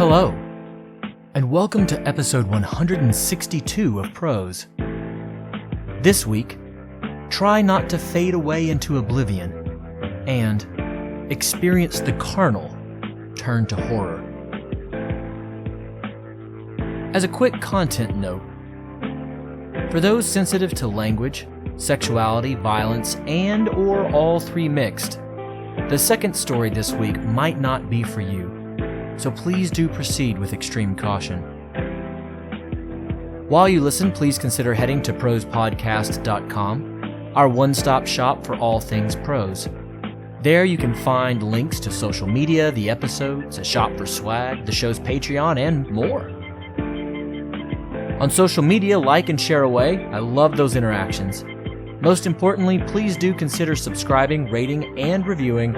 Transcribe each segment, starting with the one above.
Hello, and welcome to episode 162 of Prose. This week, try not to fade away into oblivion and experience the carnal turn to horror. As a quick content note, for those sensitive to language, sexuality, violence, and or all three mixed, the second story this week might not be for you, so please do proceed with extreme caution. While you listen, please consider heading to prosepodcast.com, our one-stop shop for all things prose. There you can find links to social media, the episodes, a shop for swag, the show's Patreon, and more. On social media, like and share away. I love those interactions. Most importantly, please do consider subscribing, rating, and reviewing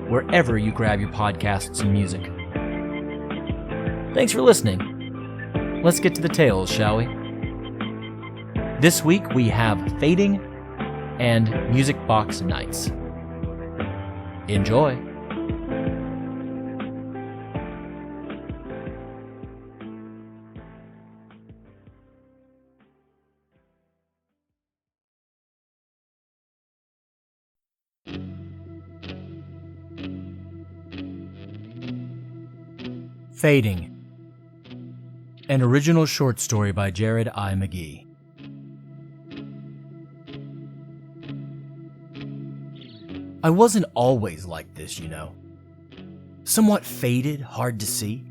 wherever you grab your podcasts and music. Thanks for listening. Let's get to the tales, shall we? This week we have Fading and Music Box Nights. Enjoy. Fading, an original short story by Jared I. McGee. I wasn't always like this, you know. Somewhat faded, hard to see.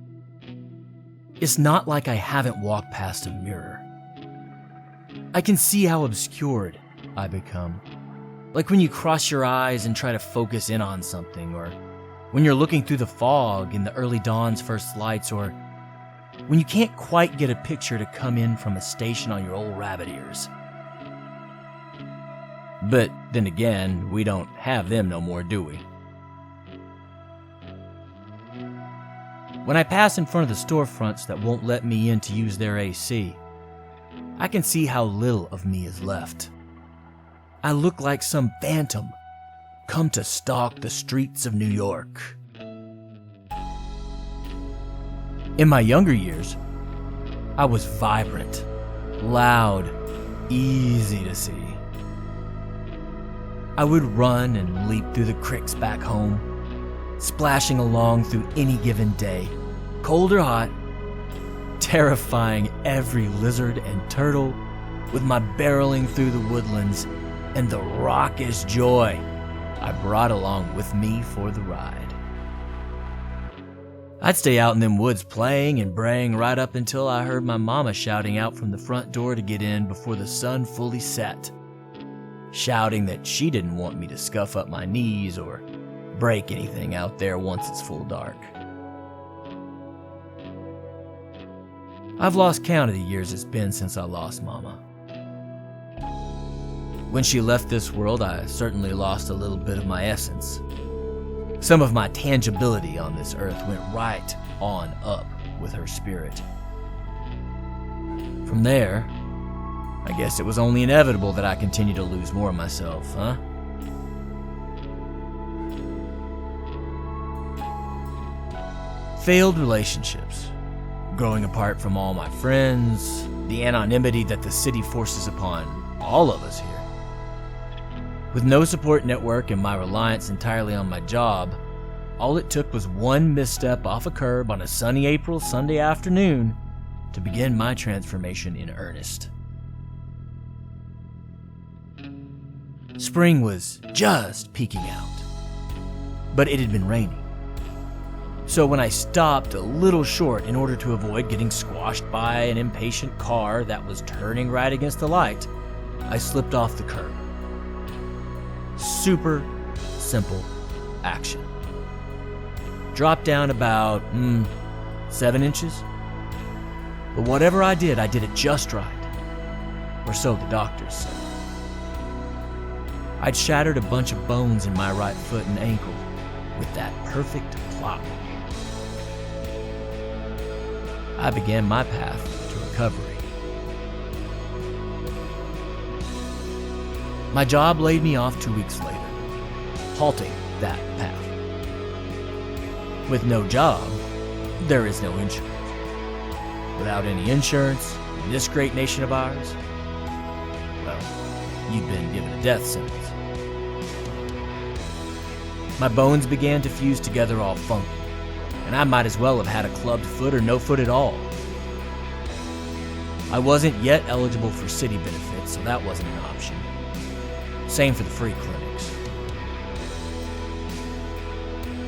It's not like I haven't walked past a mirror. I can see how obscured I become. Like when you cross your eyes and try to focus in on something, or when you're looking through the fog in the early dawn's first lights, or when you can't quite get a picture to come in from a station on your old rabbit ears. But then again, we don't have them no more, do we? When I pass in front of the storefronts that won't let me in to use their AC, I can see how little of me is left. I look like some phantom come to stalk the streets of New York. In my younger years, I was vibrant, loud, easy to see. I would run and leap through the creeks back home, splashing along through any given day, cold or hot, terrifying every lizard and turtle with my barreling through the woodlands and the raucous joy I brought along with me for the ride. I'd stay out in them woods playing and braying right up until I heard my mama shouting out from the front door to get in before the sun fully set, shouting that she didn't want me to scuff up my knees or break anything out there once it's full dark. I've lost count of the years it's been since I lost Mama. When she left this world, I certainly lost a little bit of my essence. Some of my tangibility on this earth went right on up with her spirit. From there, I guess it was only inevitable that I continue to lose more of myself, huh? Failed relationships, growing apart from all my friends, the anonymity that the city forces upon all of us here. With no support network and my reliance entirely on my job, all it took was one misstep off a curb on a sunny April Sunday afternoon to begin my transformation in earnest. Spring was just peeking out, but it had been raining. So when I stopped a little short in order to avoid getting squashed by an impatient car that was turning right against the light, I slipped off the curb. Super simple action. Dropped down about 7 inches. But whatever I did it just right. Or so the doctors said. I'd shattered a bunch of bones in my right foot and ankle with that perfect plop. I began my path to recovery. My job laid me off 2 weeks later, halting that path. With no job, there is no insurance. Without any insurance, in this great nation of ours, well, you'd been given a death sentence. My bones began to fuse together all funky, and I might as well have had a clubbed foot or no foot at all. I wasn't yet eligible for city benefits, so that wasn't an option. Same for the free clinics.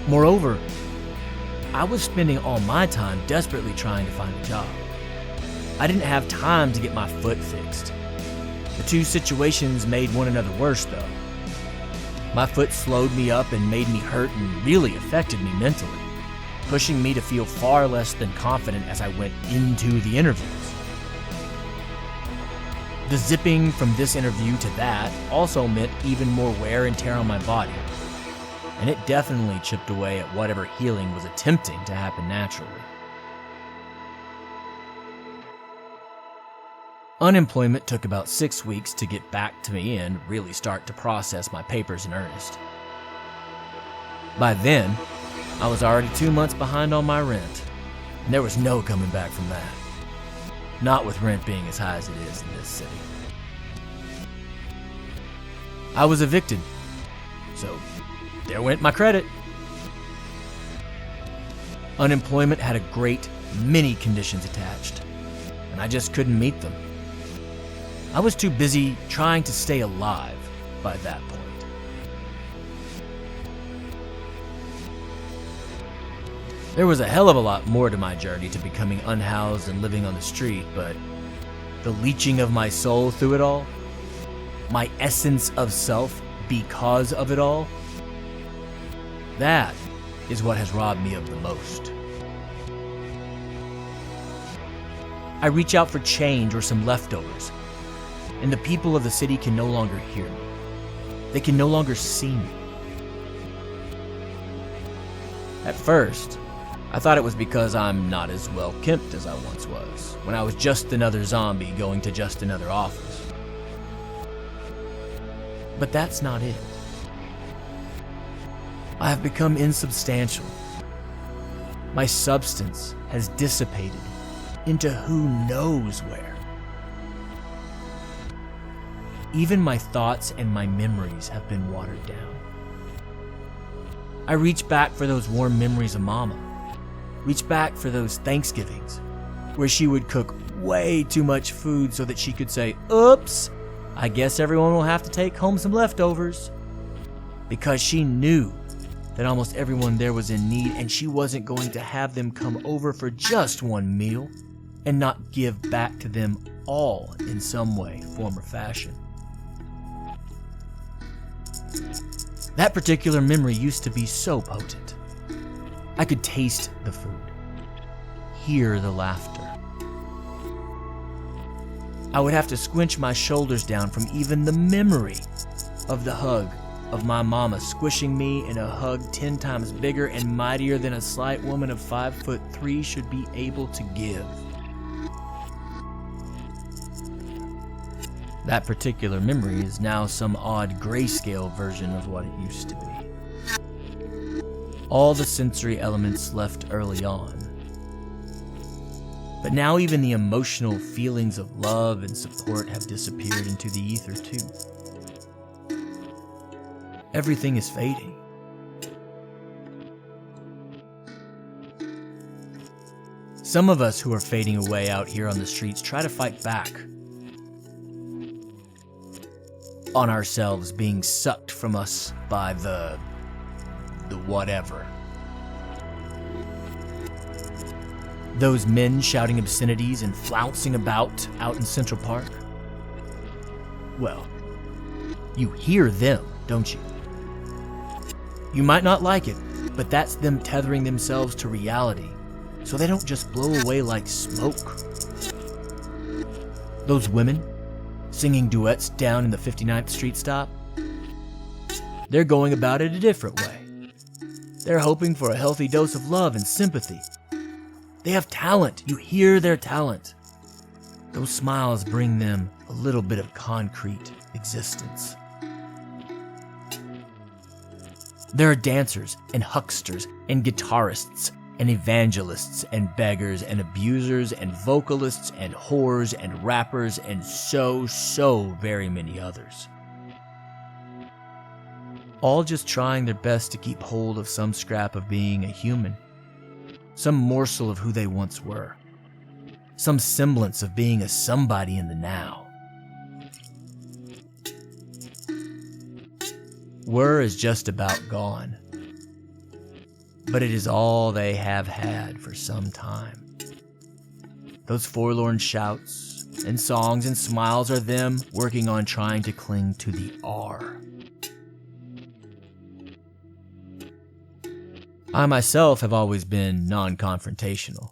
Moreover, I was spending all my time desperately trying to find a job. I didn't have time to get my foot fixed. The two situations made one another worse, though. My foot slowed me up and made me hurt and really affected me mentally, pushing me to feel far less than confident as I went into the interviews. The zipping from this interview to that also meant even more wear and tear on my body, and it definitely chipped away at whatever healing was attempting to happen naturally. Unemployment took about 6 weeks to get back to me and really start to process my papers in earnest. By then, I was already 2 months behind on my rent, and there was no coming back from that. Not with rent being as high as it is in this city. I was evicted, so there went my credit. Unemployment had a great many conditions attached, and I just couldn't meet them. I was too busy trying to stay alive by that point. There was a hell of a lot more to my journey to becoming unhoused and living on the street, but the leeching of my soul through it all, my essence of self because of it all, that is what has robbed me of the most. I reach out for change or some leftovers, and the people of the city can no longer hear me. They can no longer see me. At first, I thought it was because I'm not as well kempt as I once was, when I was just another zombie going to just another office. But that's not it. I have become insubstantial. My substance has dissipated into who knows where. Even my thoughts and my memories have been watered down. I reach back for those warm memories of Mama. Reach back for those Thanksgivings, where she would cook way too much food so that she could say, "Oops, I guess everyone will have to take home some leftovers." Because she knew that almost everyone there was in need, and she wasn't going to have them come over for just one meal and not give back to them all in some way, form, or fashion. That particular memory used to be so potent. I could taste the food, hear the laughter. I would have to squinch my shoulders down from even the memory of the hug of my mama squishing me in a hug 10 times bigger and mightier than a slight woman of 5'3" should be able to give. That particular memory is now some odd grayscale version of what it used to be. All the sensory elements left early on. But now even the emotional feelings of love and support have disappeared into the ether too. Everything is fading. Some of us who are fading away out here on the streets try to fight back on ourselves being sucked from us by the whatever. Those men shouting obscenities and flouncing about out in Central Park. Well, you hear them, don't you? You might not like it, but that's them tethering themselves to reality, so they don't just blow away like smoke. Those women singing duets down in the 59th Street stop, they're going about it a different way. They're hoping for a healthy dose of love and sympathy. They have talent. You hear their talent. Those smiles bring them a little bit of concrete existence. There are dancers and hucksters and guitarists and evangelists and beggars and abusers and vocalists and whores and rappers and so very many others. All just trying their best to keep hold of some scrap of being a human, some morsel of who they once were, some semblance of being a somebody in the now. Were is just about gone, but it is all they have had for some time. Those forlorn shouts and songs and smiles are them working on trying to cling to the R. I myself have always been non-confrontational.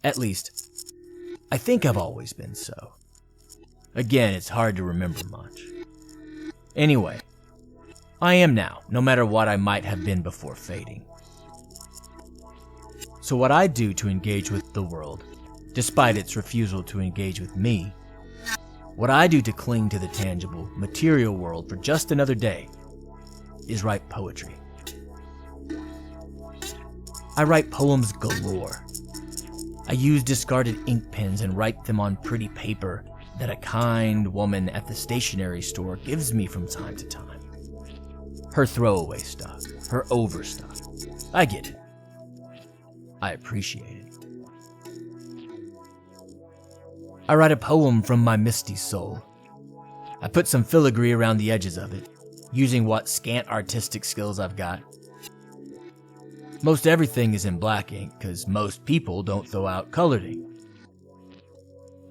At least, I think I've always been so. Again, it's hard to remember much. Anyway, I am now, no matter what I might have been before fading. So what I do to engage with the world, despite its refusal to engage with me, what I do to cling to the tangible, material world for just another day, is write poetry. I write poems galore. I use discarded ink pens and write them on pretty paper that a kind woman at the stationery store gives me from time to time. Her throwaway stuff, her overstuff. I get it. I appreciate it. I write a poem from my misty soul. I put some filigree around the edges of it, using what scant artistic skills I've got. Most everything is in black ink, because most people don't throw out colored ink.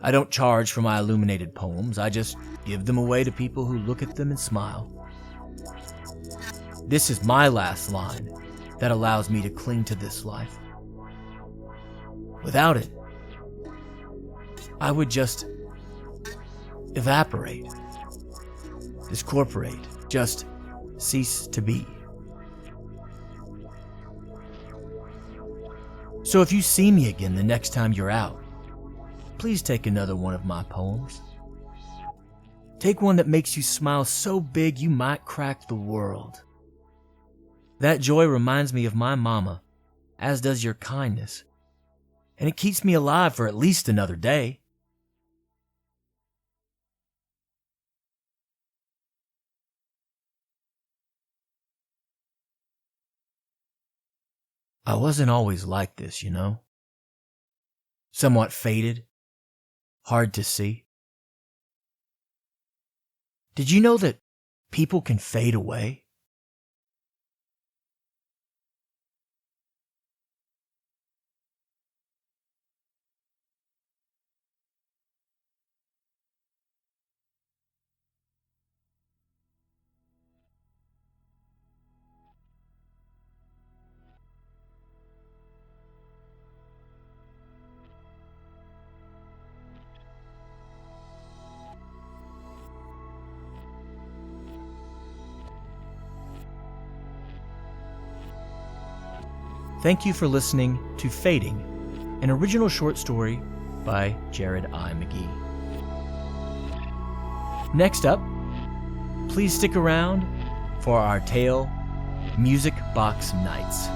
I don't charge for my illuminated poems, I just give them away to people who look at them and smile. This is my last line that allows me to cling to this life. Without it, I would just evaporate, discorporate, just cease to be. So if you see me again the next time you're out, please take another one of my poems. Take one that makes you smile so big you might crack the world. That joy reminds me of my mama, as does your kindness, and it keeps me alive for at least another day. I wasn't always like this, you know? Somewhat faded, hard to see. Did you know that people can fade away? Thank you for listening to Fading, an original short story by Jared I. McGee. Next up, please stick around for our tale, Music Box Nights.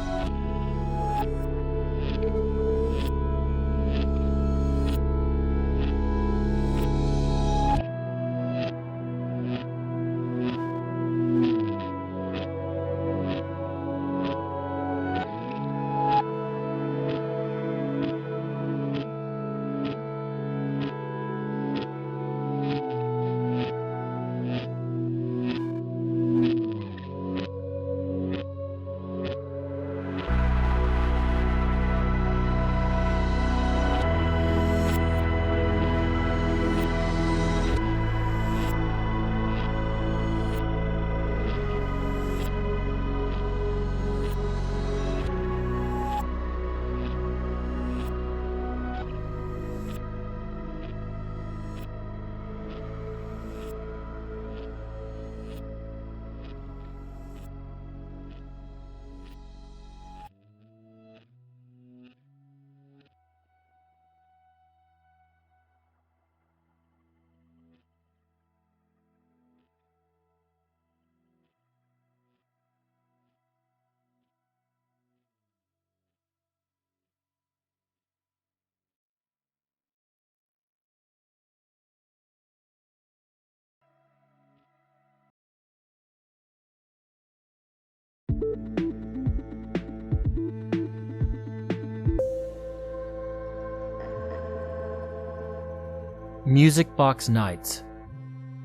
Music Box Nights,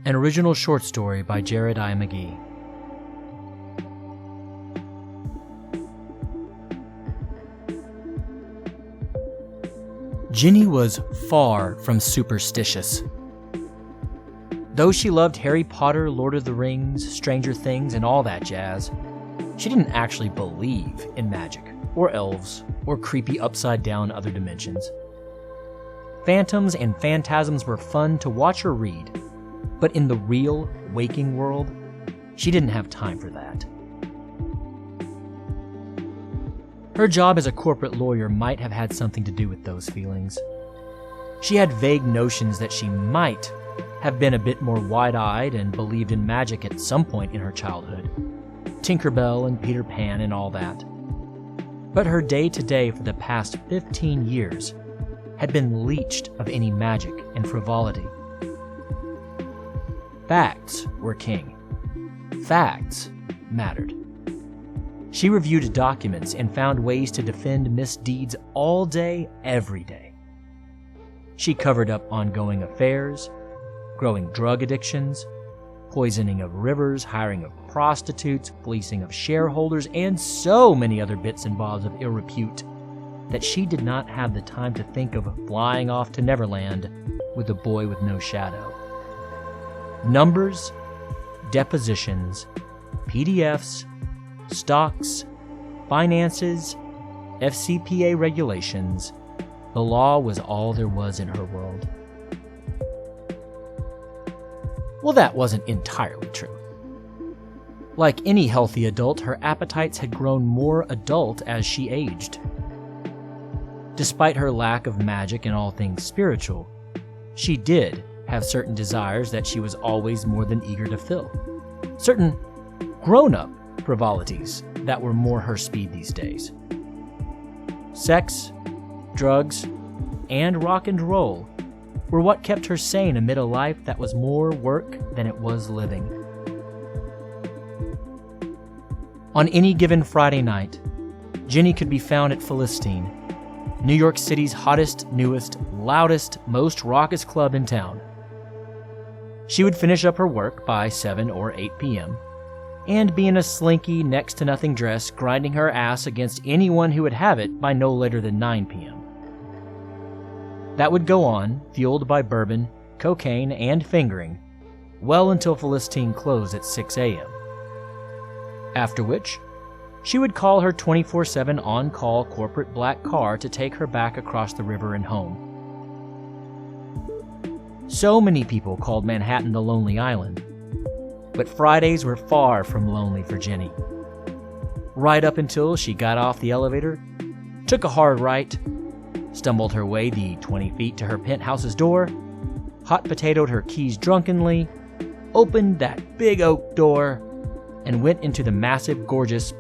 an original short story by Jared I. McGee. Ginny was far from superstitious. Though she loved Harry Potter, Lord of the Rings, Stranger Things, and all that jazz, she didn't actually believe in magic, or elves, or creepy upside-down other dimensions. Phantoms and phantasms were fun to watch or read, but in the real, waking world, she didn't have time for that. Her job as a corporate lawyer might have had something to do with those feelings. She had vague notions that she might have been a bit more wide-eyed and believed in magic at some point in her childhood. Tinkerbell and Peter Pan and all that. But her day-to-day for the past 15 years had been leached of any magic and frivolity. Facts were king. Facts mattered. She reviewed documents and found ways to defend misdeeds all day, every day. She covered up ongoing affairs, growing drug addictions, poisoning of rivers, hiring of prostitutes, fleecing of shareholders, and so many other bits and bobs of ill repute that she did not have the time to think of flying off to Neverland with a boy with no shadow. Numbers, depositions, PDFs, stocks, finances, FCPA regulations, the law was all there was in her world. Well, that wasn't entirely true. Like any healthy adult, her appetites had grown more adult as she aged. Despite her lack of magic and all things spiritual, she did have certain desires that she was always more than eager to fill. Certain grown-up frivolities that were more her speed these days. Sex, drugs, and rock and roll were what kept her sane amid a life that was more work than it was living. On any given Friday night, Ginny could be found at Philistine, New York City's hottest, newest, loudest, most raucous club in town. She would finish up her work by 7 or 8 p.m., and be in a slinky, next-to-nothing dress grinding her ass against anyone who would have it by no later than 9 p.m. That would go on, fueled by bourbon, cocaine, and fingering, well until Philistine closed at 6 a.m. After which, she would call her 24/7 on-call corporate black car to take her back across the river and home. So many people called Manhattan the Lonely Island, but Fridays were far from lonely for Ginny. Right up until she got off the elevator, took a hard right, stumbled her way the 20 feet to her penthouse's door, hot potatoed her keys drunkenly, opened that big oak door, and went into the massive, gorgeous,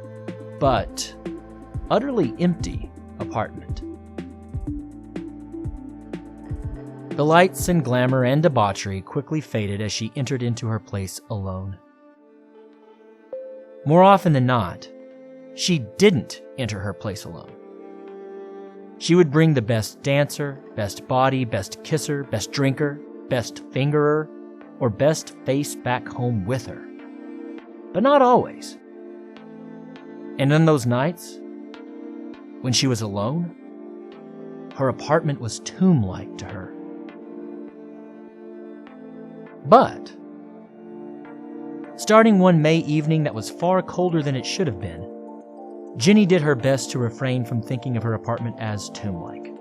but utterly empty apartment. The lights and glamour and debauchery quickly faded as she entered into her place alone. More often than not, she didn't enter her place alone. She would bring the best dancer, best body, best kisser, best drinker, best fingerer, or best face back home with her. But not always. And on those nights, when she was alone, her apartment was tomb-like to her. But, starting one May evening that was far colder than it should have been, Ginny did her best to refrain from thinking of her apartment as tomb-like.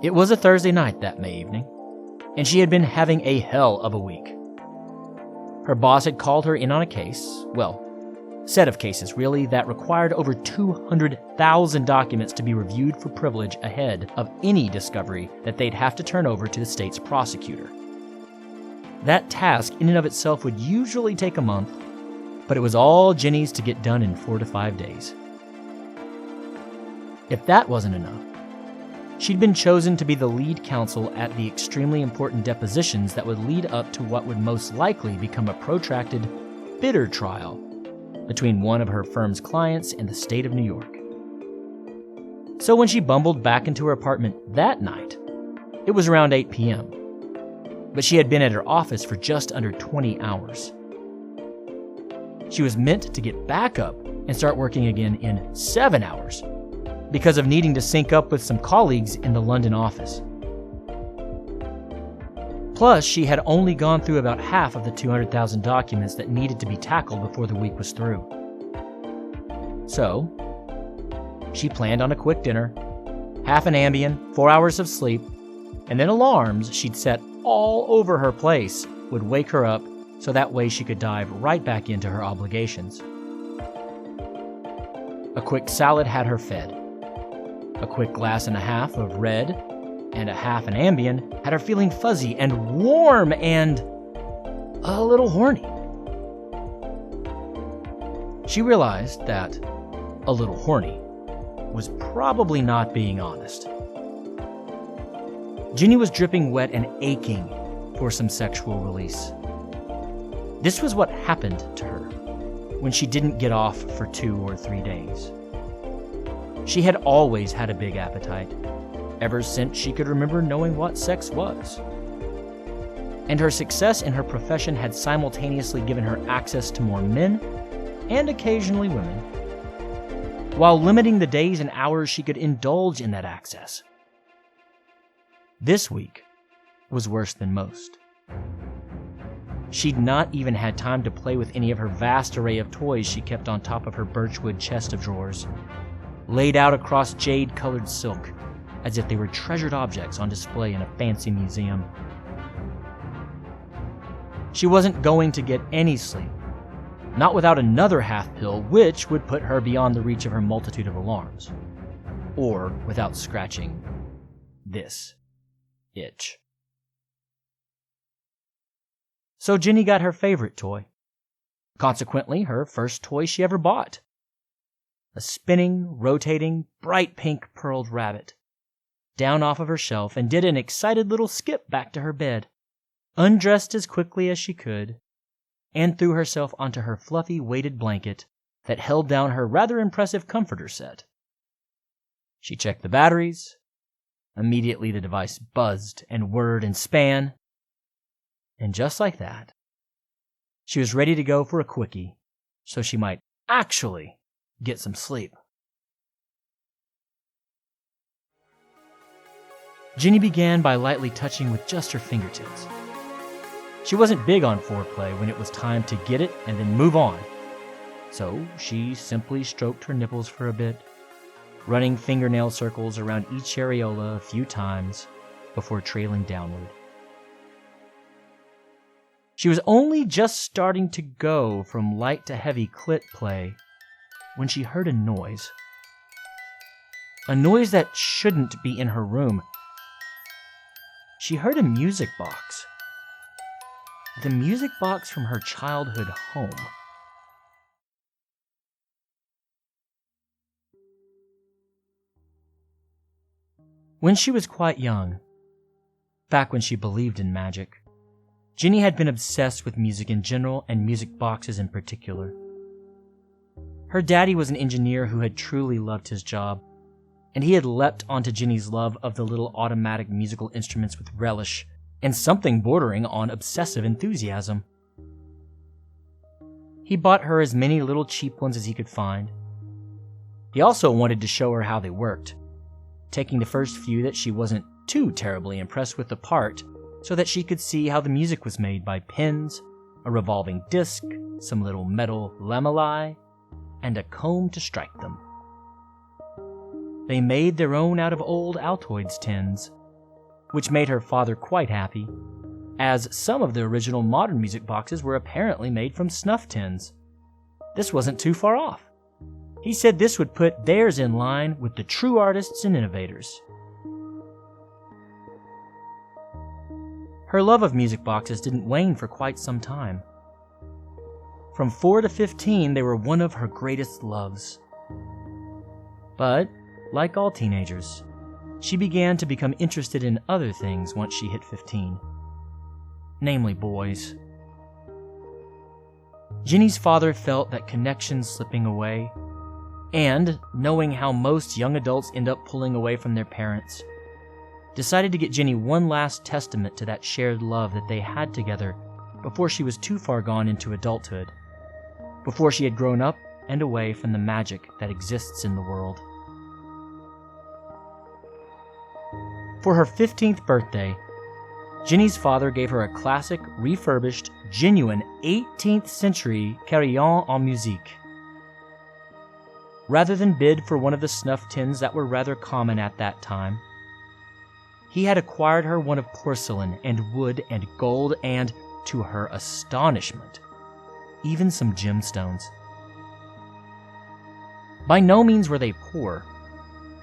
It was a Thursday night that May evening, and she had been having a hell of a week. Her boss had called her in on a case, well, set of cases really, that required over 200,000 documents to be reviewed for privilege ahead of any discovery that they'd have to turn over to the state's prosecutor. That task in and of itself would usually take a month, but it was all Ginny's to get done in 4 to 5 days. If that wasn't enough, she'd been chosen to be the lead counsel at the extremely important depositions that would lead up to what would most likely become a protracted, bitter trial between one of her firm's clients and the state of New York. So when she bumbled back into her apartment that night, it was around 8 p.m. But she had been at her office for just under 20 hours. She was meant to get back up and start working again in 7 hours because of needing to sync up with some colleagues in the London office. Plus, she had only gone through about half of the 200,000 documents that needed to be tackled before the week was through. So, she planned on a quick dinner, half an Ambien, 4 hours of sleep, and then alarms she'd set all over her place would wake her up so that way she could dive right back into her obligations. A quick salad had her fed. A quick glass and a half of red and a half an Ambien had her feeling fuzzy and warm and a little horny. She realized that a little horny was probably not being honest. Ginny was dripping wet and aching for some sexual release. This was what happened to her when she didn't get off for 2 or 3 days. She had always had a big appetite, ever since she could remember knowing what sex was. And her success in her profession had simultaneously given her access to more men and occasionally women, while limiting the days and hours she could indulge in that access. This week was worse than most. She'd not even had time to play with any of her vast array of toys she kept on top of her birchwood chest of drawers, laid out across jade-colored silk, as if they were treasured objects on display in a fancy museum. She wasn't going to get any sleep, not without another half pill, which would put her beyond the reach of her multitude of alarms, or without scratching this itch. So Ginny got her favorite toy. Consequently, her first toy she ever bought. A spinning, rotating, bright pink pearled rabbit. Down off of her shelf and did an excited little skip back to her bed, undressed as quickly as she could, and threw herself onto her fluffy weighted blanket that held down her rather impressive comforter set. She checked the batteries. Immediately the device buzzed and whirred and span. And just like that, she was ready to go for a quickie so she might actually get some sleep. Ginny began by lightly touching with just her fingertips. She wasn't big on foreplay when it was time to get it and then move on, so she simply stroked her nipples for a bit, running fingernail circles around each areola a few times before trailing downward. She was only just starting to go from light to heavy clit play when she heard a noise. A noise that shouldn't be in her room. She heard a music box. The music box from her childhood home. When she was quite young, back when she believed in magic, Ginny had been obsessed with music in general and music boxes in particular. Her daddy was an engineer who had truly loved his job, and he had leapt onto Ginny's love of the little automatic musical instruments with relish and something bordering on obsessive enthusiasm. He bought her as many little cheap ones as he could find. He also wanted to show her how they worked, taking the first few that she wasn't too terribly impressed with apart so that she could see how the music was made by pins, a revolving disc, some little metal lamellae, and a comb to strike them. They made their own out of old Altoids tins, which made her father quite happy, as some of the original modern music boxes were apparently made from snuff tins. This wasn't too far off. He said this would put theirs in line with the true artists and innovators. Her love of music boxes didn't wane for quite some time. From 4 to 15, they were one of her greatest loves. But, like all teenagers, she began to become interested in other things once she hit 15. Namely boys. Ginny's father felt that connection slipping away, and, knowing how most young adults end up pulling away from their parents, decided to get Ginny one last testament to that shared love that they had together before she was too far gone into adulthood, before she had grown up and away from the magic that exists in the world. For her 15th birthday, Ginny's father gave her a classic, refurbished, genuine 18th century carillon en musique. Rather than bid for one of the snuff tins that were rather common at that time, he had acquired her one of porcelain and wood and gold and, to her astonishment, even some gemstones. By no means were they poor,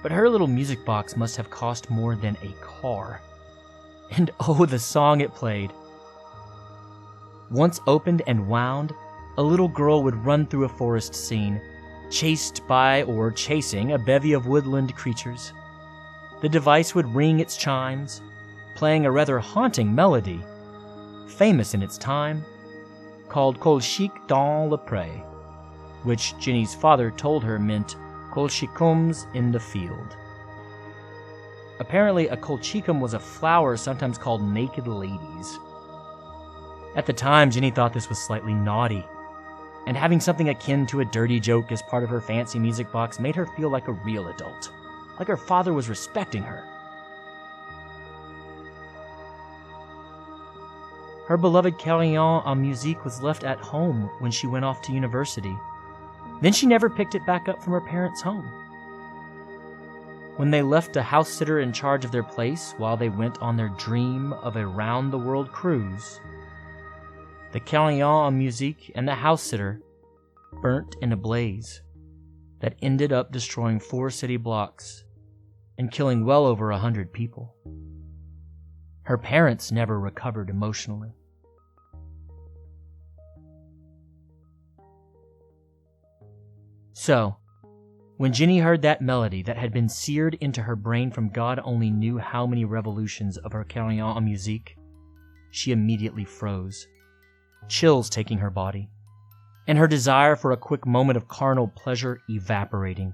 but her little music box must have cost more than a car. And oh, the song it played. Once opened and wound, a little girl would run through a forest scene, chased by or chasing a bevy of woodland creatures. The device would ring its chimes, playing a rather haunting melody, famous in its time, called Colchic dans le Pré, which Ginny's father told her meant colchicums in the field. Apparently, a colchicum was a flower sometimes called naked ladies. At the time, Ginny thought this was slightly naughty, and having something akin to a dirty joke as part of her fancy music box made her feel like a real adult, like her father was respecting her. Her beloved carillon en musique was left at home when she went off to university. Then she never picked it back up from her parents' home. When they left a house sitter in charge of their place while they went on their dream of a round-the-world cruise, the carillon en musique and the house sitter burnt in a blaze that ended up destroying 4 city blocks and killing well over 100 people. Her parents never recovered emotionally. So, when Ginny heard that melody that had been seared into her brain from God only knew how many revolutions of her carillon en musique, she immediately froze, chills taking her body, and her desire for a quick moment of carnal pleasure evaporating.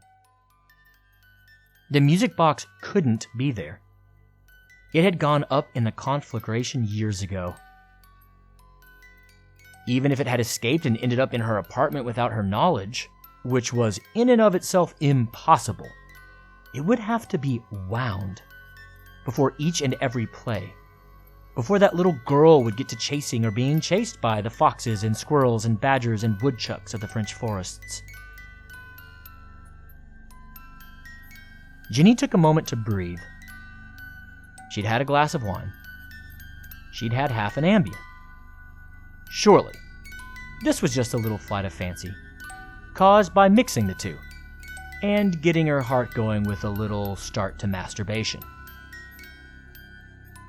The music box couldn't be there. It had gone up in the conflagration years ago. Even if it had escaped and ended up in her apartment without her knowledge, which was in and of itself impossible, it would have to be wound before each and every play, before that little girl would get to chasing or being chased by the foxes and squirrels and badgers and woodchucks of the French forests. Ginny took a moment to breathe. She'd had a glass of wine. She'd had half an Ambien. Surely, this was just a little flight of fancy, caused by mixing the two, and getting her heart going with a little start to masturbation.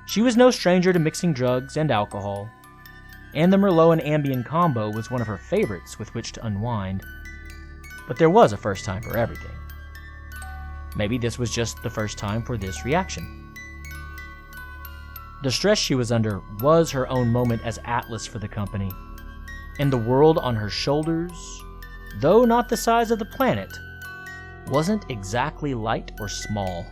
She was no stranger to mixing drugs and alcohol, and the Merlot and Ambien combo was one of her favorites with which to unwind, but there was a first time for everything. Maybe this was just the first time for this reaction. The stress she was under was her own moment as Atlas for the company, and the world on her shoulders, though not the size of the planet, wasn't exactly light or small.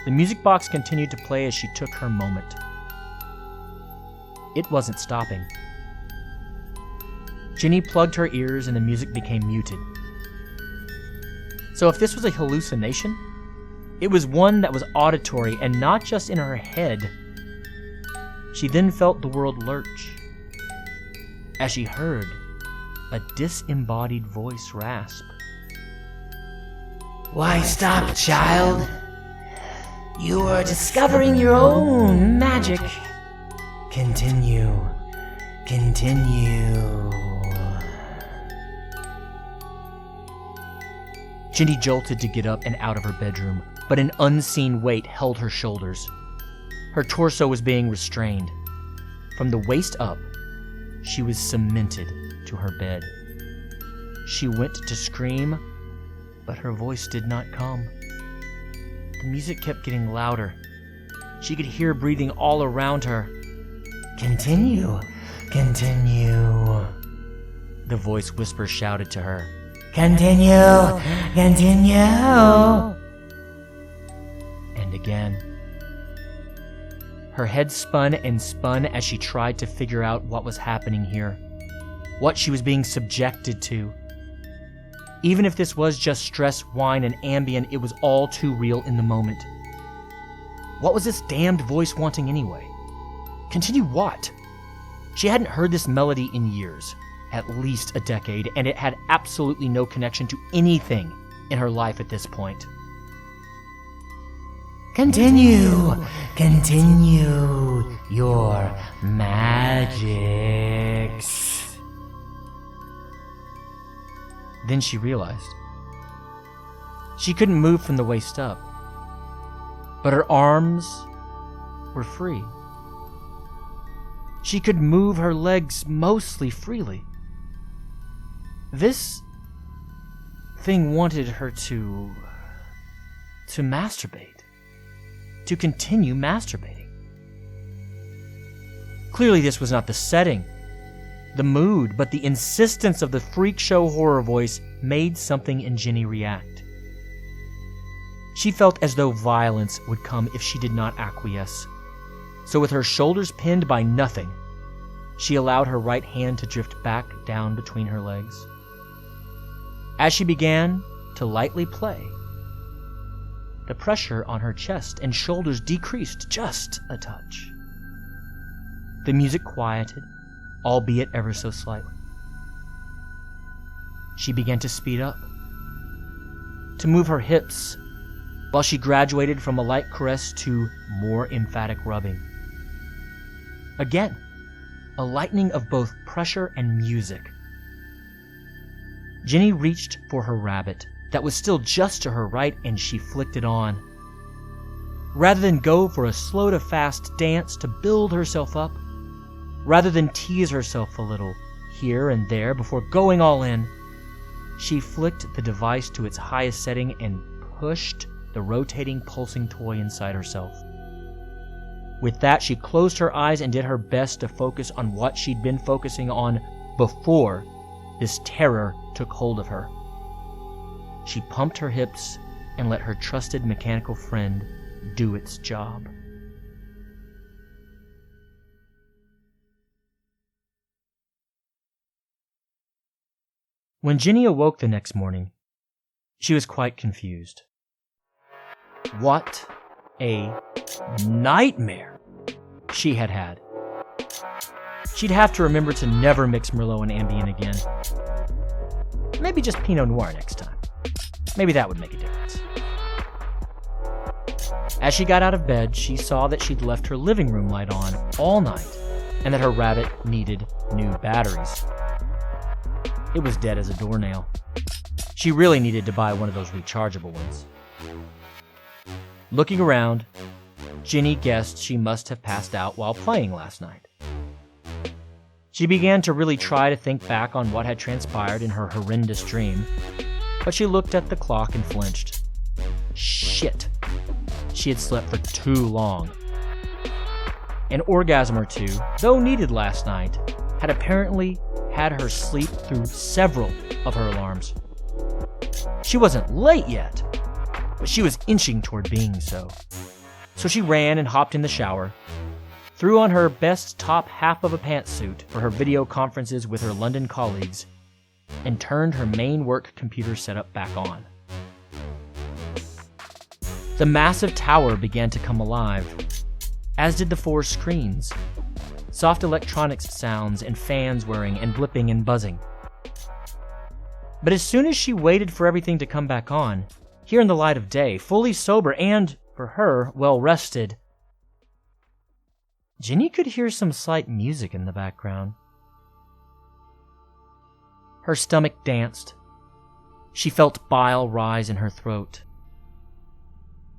The music box continued to play as she took her moment. It wasn't stopping. Ginny plugged her ears and the music became muted. So if this was a hallucination, it was one that was auditory and not just in her head. She then felt the world lurch as she heard a disembodied voice rasp. "Why stop, child? You are discovering your own magic. Continue. Ginny jolted to get up and out of her bedroom, but an unseen weight held her shoulders. Her torso was being restrained. From the waist up, she was cemented to her bed. She went to scream, but her voice did not come. The music kept getting louder. She could hear breathing all around her. Continue. the voice whisper shouted to her. Continue! Continue! And again. Her head spun and spun as she tried to figure out what was happening here, what she was being subjected to. Even if this was just stress, wine, and Ambien, it was all too real in the moment. What was this damned voice wanting anyway? Continue what? She hadn't heard this melody in years, at least a decade, and it had absolutely no connection to anything in her life at this point. Continue! Continue your magics. Then she realized. She couldn't move from the waist up, but her arms were free. She could move her legs mostly freely. This thing wanted her to masturbate, to continue masturbating. Clearly this was not the setting, the mood, but the insistence of the freak show horror voice made something in Jenny react. She felt as though violence would come if she did not acquiesce. So with her shoulders pinned by nothing, she allowed her right hand to drift back down between her legs. As she began to lightly play, the pressure on her chest and shoulders decreased just a touch. The music quieted, albeit ever so slightly. She began to speed up, to move her hips, while she graduated from a light caress to more emphatic rubbing. Again, a lightening of both pressure and music. Jenny reached for her rabbit that was still just to her right, and she flicked it on. Rather than go for a slow to fast dance to build herself up, rather than tease herself a little here and there before going all in, she flicked the device to its highest setting and pushed the rotating, pulsing toy inside herself. With that, she closed her eyes and did her best to focus on what she'd been focusing on before this terror took hold of her. She pumped her hips and let her trusted mechanical friend do its job. When Jenny awoke the next morning, she was quite confused. What a nightmare she had had. She'd have to remember to never mix Merlot and Ambien again. Maybe just Pinot Noir next time. Maybe that would make a difference. As she got out of bed, she saw that she'd left her living room light on all night and that her rabbit needed new batteries. It was dead as a doornail. She really needed to buy one of those rechargeable ones. Looking around, Jenny guessed she must have passed out while playing last night. She began to really try to think back on what had transpired in her horrendous dream, but she looked at the clock and flinched. Shit. She had slept for too long. An orgasm or two, though needed last night, had apparently had her sleep through several of her alarms. She wasn't late yet, but she was inching toward being so. So she ran and hopped in the shower, threw on her best top half of a pantsuit for her video conferences with her London colleagues, and turned her main work computer setup back on. The massive tower began to come alive, as did the 4 screens. Soft electronics sounds and fans whirring and blipping and buzzing. But as soon as she waited for everything to come back on, here in the light of day, fully sober and, for her, well-rested, Jenny could hear some slight music in the background. Her stomach danced. She felt bile rise in her throat.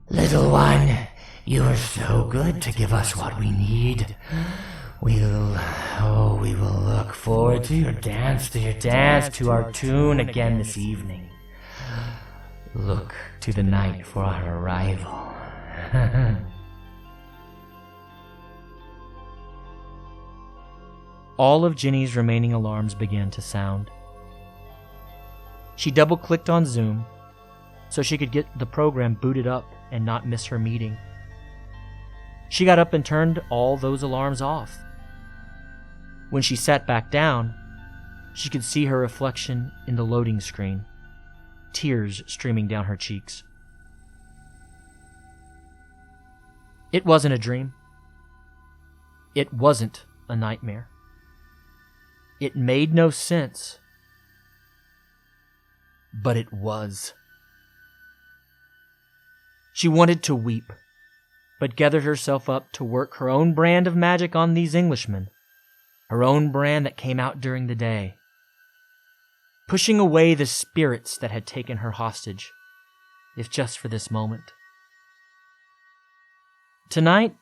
Little one, you are so good to give us what we need. We will look forward to your dance, to our tune again this evening. Look to the night for our arrival. All of Jenny's remaining alarms began to sound. She double-clicked on Zoom so she could get the program booted up and not miss her meeting. She got up and turned all those alarms off. When she sat back down, she could see her reflection in the loading screen, tears streaming down her cheeks. It wasn't a dream. It wasn't a nightmare. It made no sense. But it was. She wanted to weep, but gathered herself up to work her own brand of magic on these Englishmen, her own brand that came out during the day, pushing away the spirits that had taken her hostage, if just for this moment. Tonight,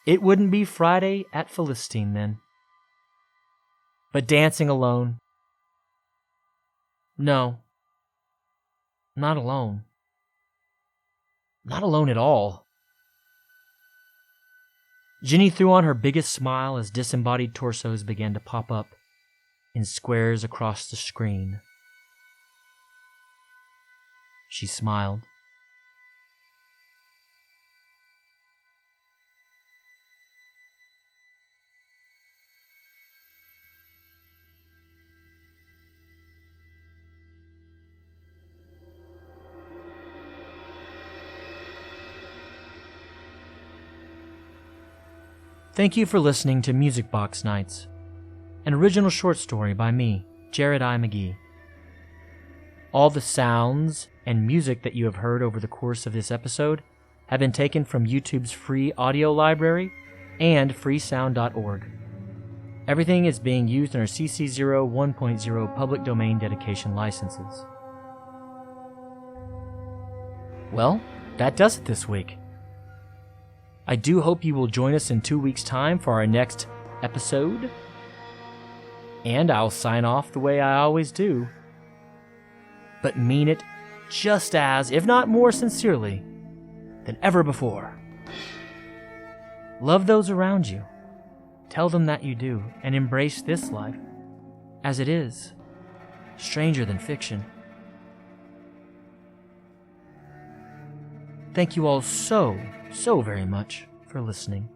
it wouldn't be Friday at Philistine then, but dancing alone. No, not alone. Not alone at all. Ginny threw on her biggest smile as disembodied torsos began to pop up in squares across the screen. She smiled. Thank you for listening to Music Box Nights, an original short story by me, Jared I. McGee. All the sounds and music that you have heard over the course of this episode have been taken from YouTube's free audio library and freesound.org. Everything is being used under CC0 1.0 public domain dedication licenses. Well, that does it this week. I do hope you will join us in 2 weeks' time for our next episode. And I'll sign off the way I always do, but mean it just as, if not more sincerely, than ever before. Love those around you. Tell them that you do, and embrace this life as it is, stranger than fiction. Thank you all so very much for listening.